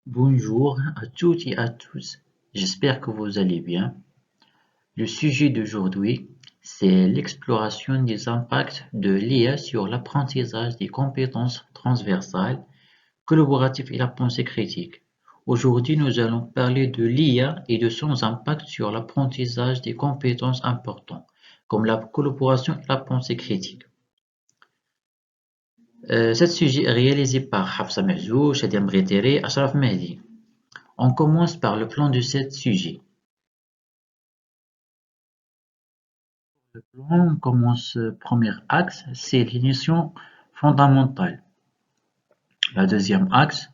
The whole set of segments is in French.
Bonjour à toutes et à tous, j'espère que vous allez bien. Le sujet d'aujourd'hui, c'est l'exploration des impacts de l'IA sur l'apprentissage des compétences transversales, collaboratives et la pensée critique. Aujourd'hui, nous allons parler de l'IA et de son impact sur l'apprentissage des compétences importantes, comme la collaboration et la pensée critique. Cet sujet est réalisé par Hafsa Mezou, Shadia Mbritere et Ashraf Mehdi. On commence par le plan de ce sujet. Le plan commence premier axe, c'est les notions fondamentales. Le deuxième axe,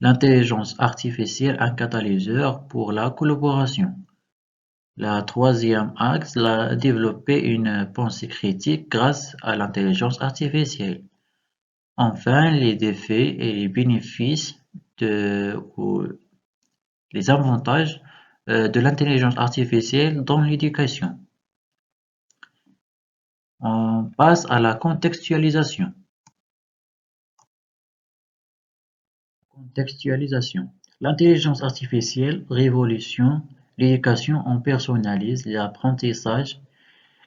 l'intelligence artificielle, un catalyseur pour la collaboration. Le troisième axe, développer une pensée critique grâce à l'intelligence artificielle. Enfin, les défis et les bénéfices ou les avantages de l'intelligence artificielle dans l'éducation. On passe à la contextualisation. Contextualisation. L'intelligence artificielle révolutionne l'éducation, on personnalise l'apprentissage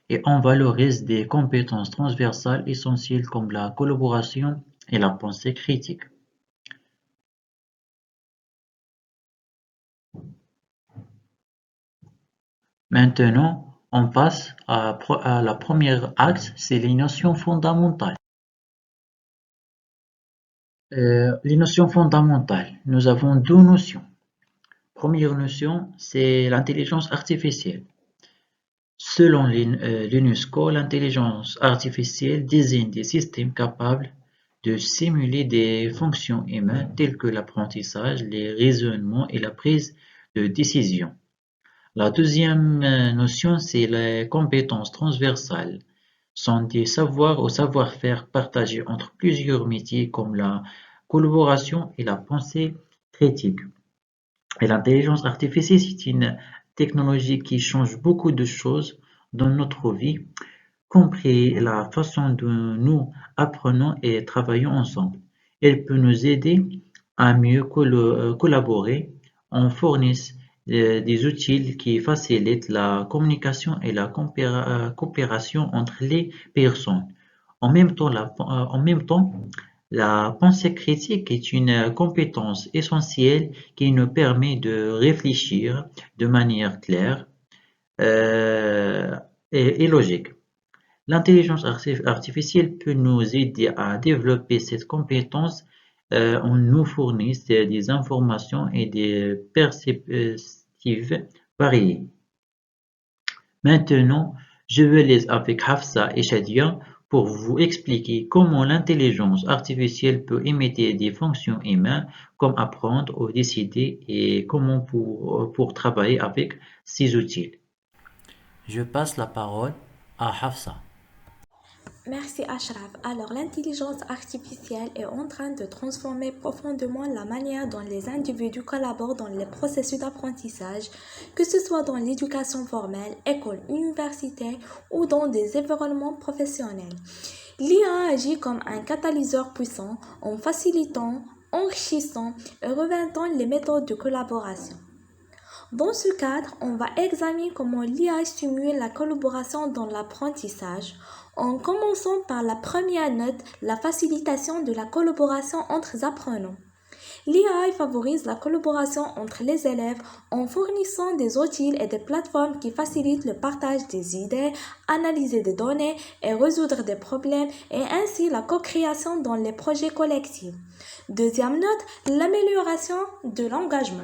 et on valorise des compétences transversales essentielles comme la collaboration et la pensée critique. Maintenant, on passe à la première axe, c'est les notions fondamentales. Les notions fondamentales, nous avons deux notions. Première notion, c'est l'intelligence artificielle. Selon l'UNESCO, l'intelligence artificielle désigne des systèmes capables de simuler des fonctions humaines telles que l'apprentissage, les raisonnements et la prise de décision. La deuxième notion, c'est les compétences transversales. Sont des savoirs ou savoir-faire partagés entre plusieurs métiers comme la collaboration et la pensée critique. Et l'intelligence artificielle, c'est une technologie qui change beaucoup de choses dans notre vie, compris la façon dont nous apprenons et travaillons ensemble. Elle peut nous aider à mieux collaborer en fournissant des outils qui facilitent la communication et la coopération entre les personnes. En même temps, la pensée critique est une compétence essentielle qui nous permet de réfléchir de manière claire euh, et logique. L'intelligence artificielle peut nous aider à développer cette compétence en nous fournissant des informations et des perspectives variées. Maintenant, je vous laisse avec Hafsa et Shadia pour vous expliquer comment l'intelligence artificielle peut imiter des fonctions humaines comme apprendre ou décider et comment pour travailler avec ces outils. Je passe la parole à Hafsa. Merci Ashraf. Alors, l'intelligence artificielle est en train de transformer profondément la manière dont les individus collaborent dans les processus d'apprentissage, que ce soit dans l'éducation formelle, école, université ou dans des environnements professionnels. L'IA agit comme un catalyseur puissant en facilitant, enrichissant et reventant les méthodes de collaboration. Dans ce cadre, on va examiner comment l'IA stimule la collaboration dans l'apprentissage, en commençant par la première note, la facilitation de la collaboration entre apprenants. L'IA favorise la collaboration entre les élèves en fournissant des outils et des plateformes qui facilitent le partage des idées, analyser des données et résoudre des problèmes et ainsi la co-création dans les projets collectifs. Deuxième note, l'amélioration de l'engagement.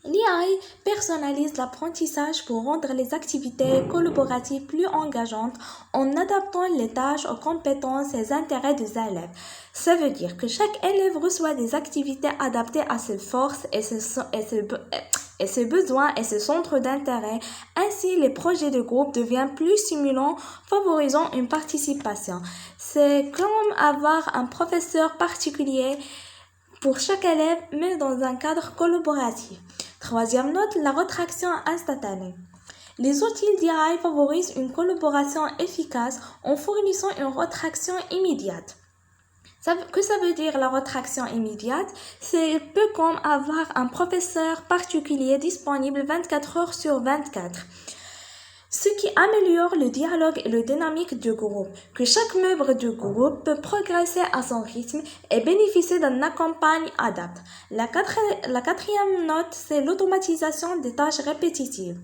L'IA personnalise l'apprentissage pour rendre les activités collaboratives plus engageantes en adaptant les tâches aux compétences et intérêts des élèves. Ça veut dire que chaque élève reçoit des activités adaptées à ses forces et ses besoins et ses centres d'intérêt. Ainsi, les projets de groupe deviennent plus stimulants, favorisant une participation. C'est comme avoir un professeur particulier pour chaque élève, mais dans un cadre collaboratif. Troisième note, la retraction instantanée. Les outils d'IA favorisent une collaboration efficace en fournissant une retraction immédiate. Que ça veut dire la rétraction immédiate? C'est un peu comme avoir un professeur particulier disponible 24 heures sur 24. Ce qui améliore le dialogue et la dynamique du groupe, que chaque membre du groupe peut progresser à son rythme et bénéficier d'un accompagnement adapté. La quatrième note, c'est l'automatisation des tâches répétitives.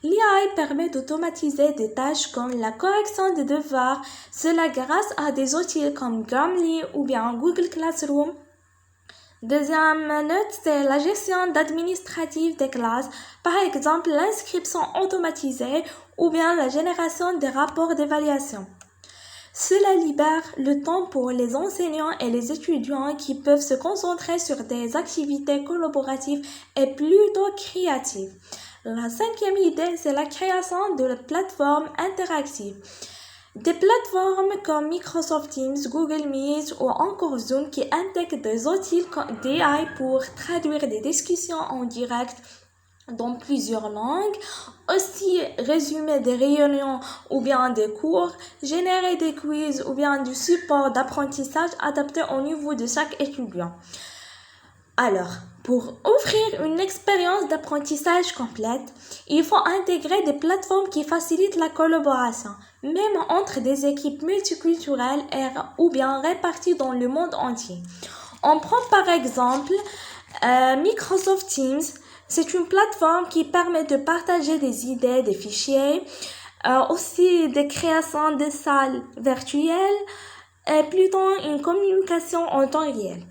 L'IA permet d'automatiser des tâches comme la correction des devoirs, cela grâce à des outils comme Grammarly ou bien Google Classroom. Deuxième note, c'est la gestion administrative des classes, par exemple l'inscription automatisée ou bien la génération des rapports d'évaluation. Cela libère le temps pour les enseignants et les étudiants qui peuvent se concentrer sur des activités collaboratives et plutôt créatives. La cinquième idée, c'est la création de plateformes interactives. Des plateformes comme Microsoft Teams, Google Meet ou encore Zoom qui intègrent des outils d'AI pour traduire des discussions en direct dans plusieurs langues, aussi résumer des réunions ou bien des cours, générer des quiz ou bien du support d'apprentissage adapté au niveau de chaque étudiant. Alors, pour offrir une expérience d'apprentissage complète, il faut intégrer des plateformes qui facilitent la collaboration, même entre des équipes multiculturelles ou bien réparties dans le monde entier. On prend par exemple Microsoft Teams. C'est une plateforme qui permet de partager des idées, des fichiers, aussi des créations de salles virtuelles et plutôt une communication en temps réel.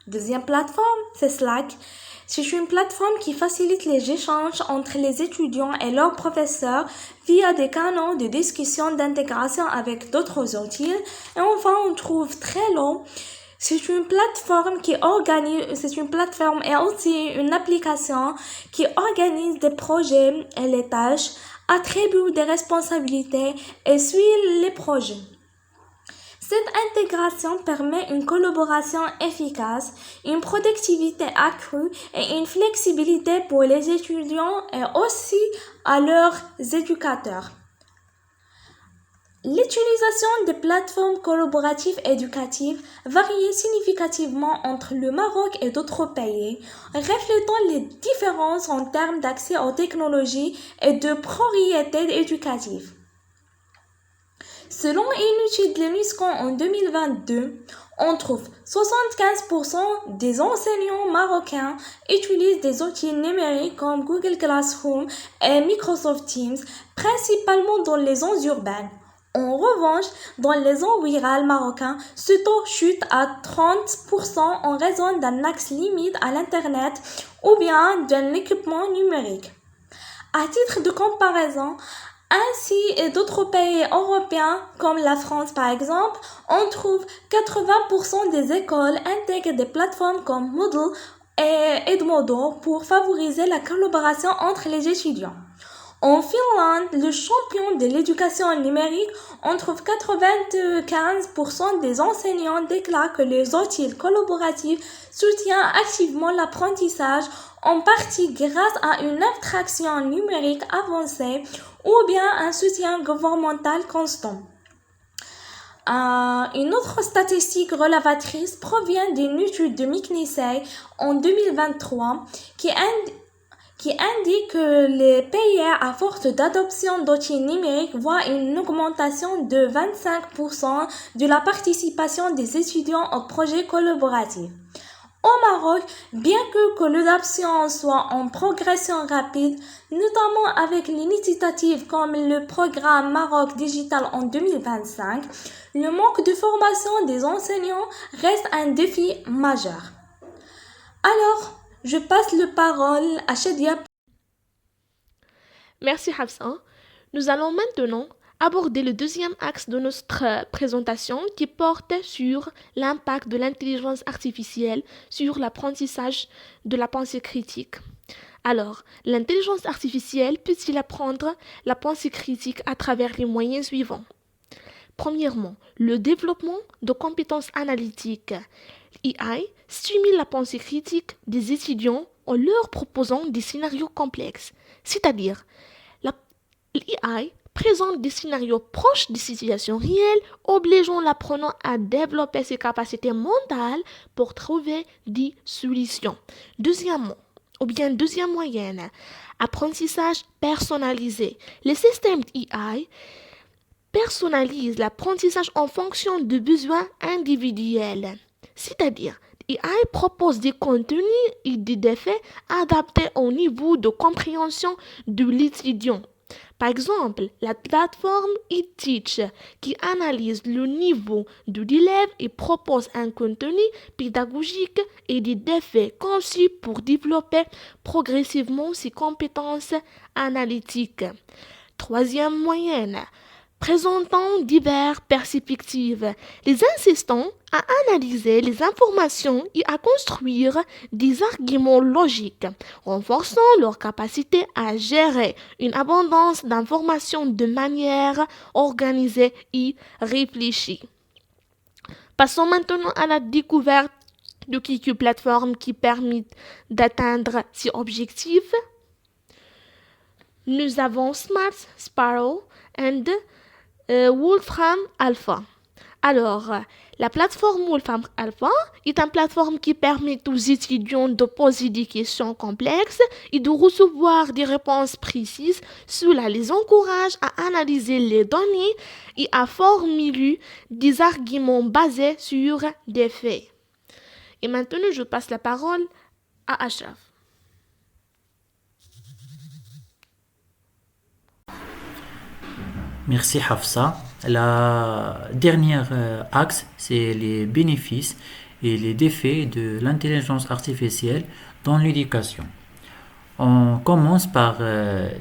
Deuxième plateforme, c'est Slack. C'est une plateforme qui facilite les échanges entre les étudiants et leurs professeurs via des canaux de discussion d'intégration avec d'autres outils. Et enfin, on trouve Trello. C'est une plateforme et aussi une application qui organise des projets et les tâches, attribue des responsabilités et suit les projets. Cette intégration permet une collaboration efficace, une productivité accrue et une flexibilité pour les étudiants et aussi à leurs éducateurs. L'utilisation des plateformes collaboratives éducatives varie significativement entre le Maroc et d'autres pays, reflétant les différences en termes d'accès aux technologies et de priorités éducatives. Selon une étude de l'UNESCO en 2022, on trouve 75% des enseignants marocains utilisent des outils numériques comme Google Classroom et Microsoft Teams, principalement dans les zones urbaines. En revanche, dans les zones rurales marocaines, ce taux chute à 30% en raison d'un accès limite à l'Internet ou bien d'un équipement numérique. À titre de comparaison, ainsi et d'autres pays européens comme la France par exemple, on trouve 80% des écoles intègrent des plateformes comme Moodle et Edmodo pour favoriser la collaboration entre les étudiants. En Finlande, le champion de l'éducation numérique, on trouve 95% des enseignants déclarent que les outils collaboratifs soutiennent activement l'apprentissage, en partie grâce à une abstraction numérique avancée ou bien un soutien gouvernemental constant. Une autre statistique relevatrice provient d'une étude de McKinsey en 2023 qui indique que les pays à forte d'adoption d'outils numériques voient une augmentation de 25% de la participation des étudiants aux projets collaboratifs. Au Maroc, bien que l'adoption soit en progression rapide, notamment avec l'initiative comme le programme Maroc Digital en 2025, le manque de formation des enseignants reste un défi majeur. Alors, je passe la parole à Shadia. Merci Hafsa. Nous allons maintenant aborder le deuxième axe de notre présentation qui porte sur l'impact de l'intelligence artificielle sur l'apprentissage de la pensée critique. Alors, l'intelligence artificielle peut-il apprendre la pensée critique à travers les moyens suivants? Premièrement, le développement de compétences analytiques. l'IA stimule la pensée critique des étudiants en leur proposant des scénarios complexes, c'est-à-dire l'IA présente des scénarios proches des situations réelles, obligeant l'apprenant à développer ses capacités mentales pour trouver des solutions. Deuxième moyenne, apprentissage personnalisé. Les systèmes d'EI personnalisent l'apprentissage en fonction de besoins individuels. C'est-à-dire, l'EI propose des contenus et des défis adaptés au niveau de compréhension de l'étudiant. Par exemple, la plateforme eTeach qui analyse le niveau de l'élève et propose un contenu pédagogique et des défis conçus pour développer progressivement ses compétences analytiques. Troisième moyenne, présentant diverses perspectives, les insistant à analyser les informations et à construire des arguments logiques, renforçant leur capacité à gérer une abondance d'informations de manière organisée et réfléchie. Passons maintenant à la découverte de quelques plateformes qui permettent d'atteindre ces objectifs. Nous avons Smart Sparrow et Wolfram Alpha. Alors, la plateforme Wolfram Alpha est une plateforme qui permet aux étudiants de poser des questions complexes et de recevoir des réponses précises. Cela les encourage à analyser les données et à formuler des arguments basés sur des faits. Et maintenant, je passe la parole à Ashraf. Merci Hafsa. La dernière axe, c'est les bénéfices et les défis de l'intelligence artificielle dans l'éducation. On commence par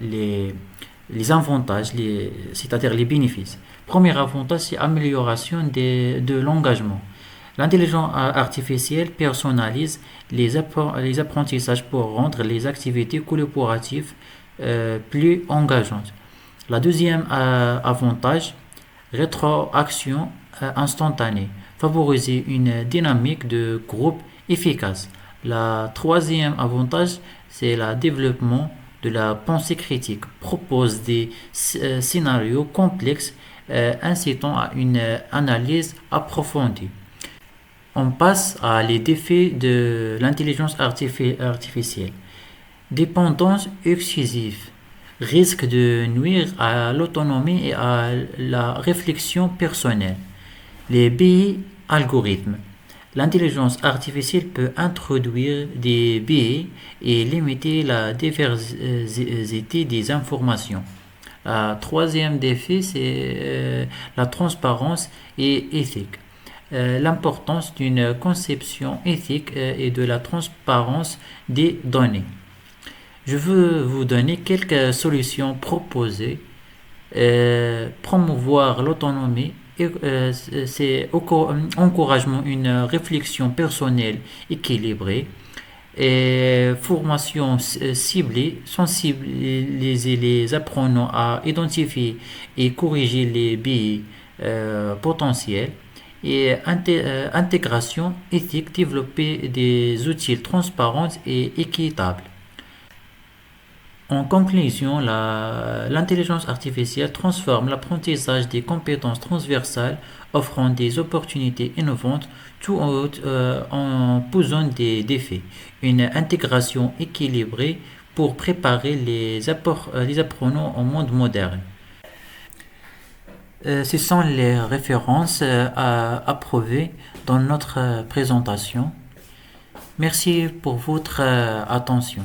les avantages, c'est-à-dire les bénéfices. Premier avantage, c'est l'amélioration de l'engagement. L'intelligence artificielle personnalise les apprentissages pour rendre les activités collaboratives plus engageantes. La deuxième avantage, rétroaction instantanée, favoriser une dynamique de groupe efficace. La troisième avantage, c'est le développement de la pensée critique, propose des scénarios complexes incitant à une analyse approfondie. On passe à les défis de l'intelligence artificielle. Dépendance excessive risque de nuire à l'autonomie et à la réflexion personnelle. Les biais algorithmes. L'intelligence artificielle peut introduire des biais et limiter la diversité des informations. Le troisième défi, c'est la transparence et éthique. L'importance d'une conception éthique et de la transparence des données. Je veux vous donner quelques solutions proposées. Promouvoir l'autonomie, c'est encouragement une réflexion personnelle équilibrée. Et formation ciblée, sensibiliser les apprenants à identifier et corriger les biais potentiels. Et intégration éthique, développer des outils transparents et équitables. En conclusion, l'intelligence artificielle transforme l'apprentissage des compétences transversales, offrant des opportunités innovantes tout en posant des défis. Une intégration équilibrée pour préparer les apprenants au monde moderne. Ce sont les références approuvées dans notre présentation. Merci pour votre attention.